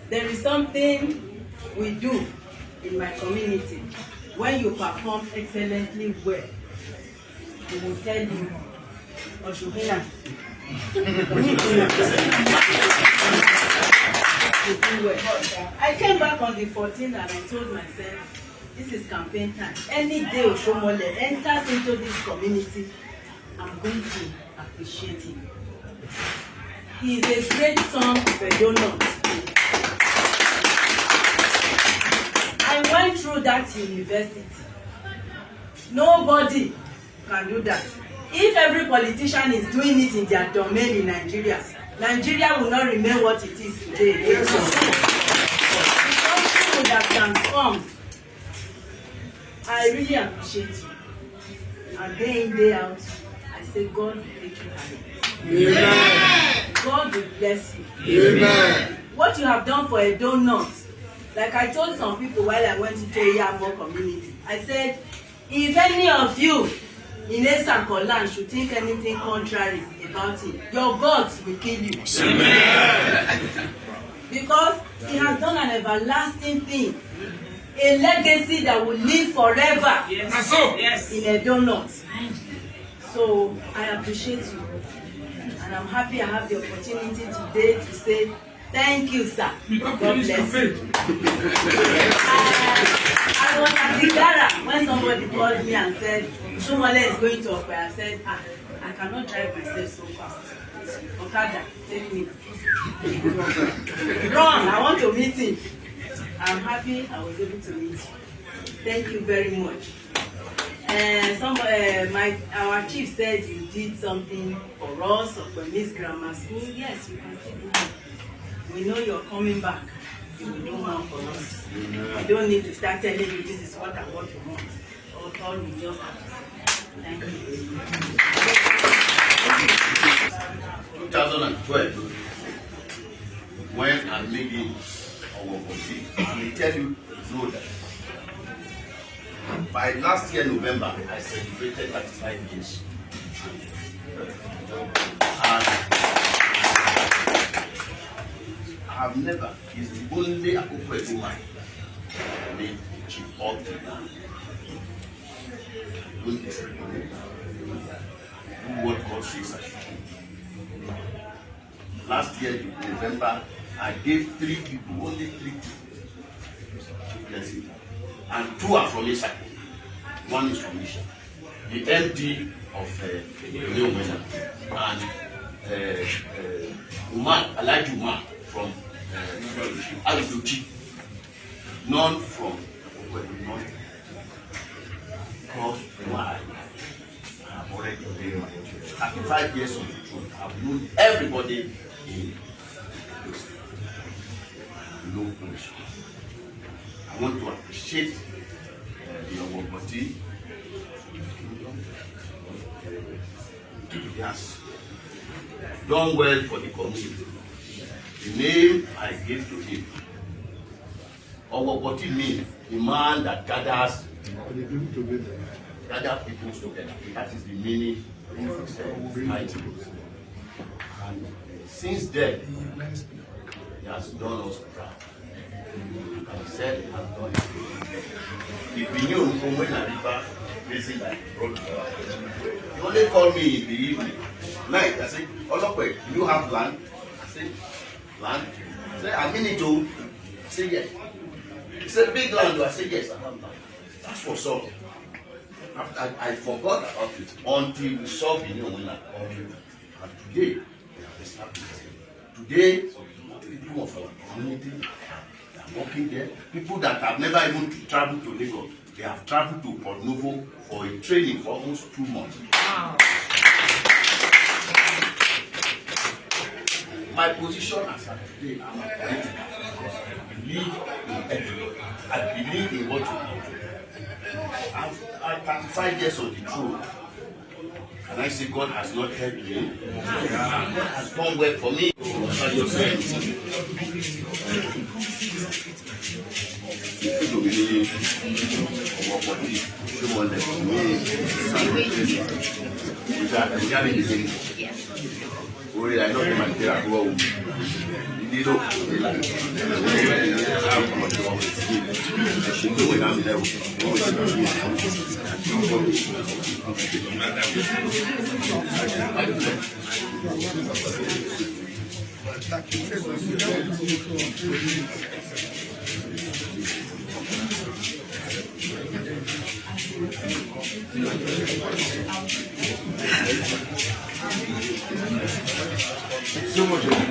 There is something we do in my community. When you perform excellently well, we will tell you, Oshiomhole, you do well. I came back on the 14th and I told myself, this is campaign time. Any day Oshiomhole enters into this community, I'm going to appreciate him. He is a great son of a donut. I went through that university. Nobody can do that. If every politician is doing it in their domain in Nigeria, Nigeria will not remain what it is today. The country would have transformed. I really appreciate you. And day in, day out, I say God will make you happy. Amen. God will bless you. Amen. What you have done for a donut, like I told some people while I went into a Yamo community, I said, if any of you in Esankolan should think anything contrary about it, your gods will kill you. Amen. Because he has done an everlasting thing, a legacy that will live forever. Yes. Yes. In a donut. So I appreciate you, and I'm happy I have the opportunity today to say thank you, sir. God bless you. I was at the Gara when somebody called me and said, Oshiomhole is going to Okpe. I said, I cannot drive myself so fast. Okada, take me. Run, I want to meet him. I'm happy I was able to meet you. Thank you very much. Our chief said you did something for us or for Miss Grammar School. Yes, you can still do it. We know you're coming back. You will do more for us. I don't need to start telling you this is what I want to want. All we just have to say. Thank you. 2012, when I'm making our policy, I will tell you know that by last year November, I celebrated 35 years. And I have never, it's the only Okpe woman made chief up to now. Don't do what God says I should do. Last year in November, I gave 3 people, only 3 people. And 2 are from Isaac. 1 is from Isha. The MD of Uzairue and Umar, Elijah Umar from Anytin. None from Okpe, none. Because why? I have already been my 35 years on the throne. I've known everybody in this low position. I want to appreciate your body. He has done well for the community. The name I gave to him, Okpe means the man that gathers people together. That is the meaning of Anytin. And since then, he has done us proud. And he said he has done it. If he knew from when I river facing like road, he only called me in the evening. Night, I said, Olokpe, do you have land? I said, land? I said, I mean it too. I said, yes. He said, big land. I said, yes, I have land. That's what's up. I forgot about it until we saw the new winner. And today, we have established it. Today, people of our community, they are working there. People that have never even traveled to Lagos, they have traveled to Port Novo for a training for almost 2 months. Wow. My position as of today, I'm a political because I believe in everyone. I believe in what you do. I'm 35 years on the throne. Can I say God has not helped me? God has done well for me. Yes. orí la iná tó máa tẹ̀ra wọ́ o nílò ìlà àwọn ọmọ tí wọ́n ti ṣe ní ìwé náà nílẹ̀ o wọ́n ti ṣe ní so much.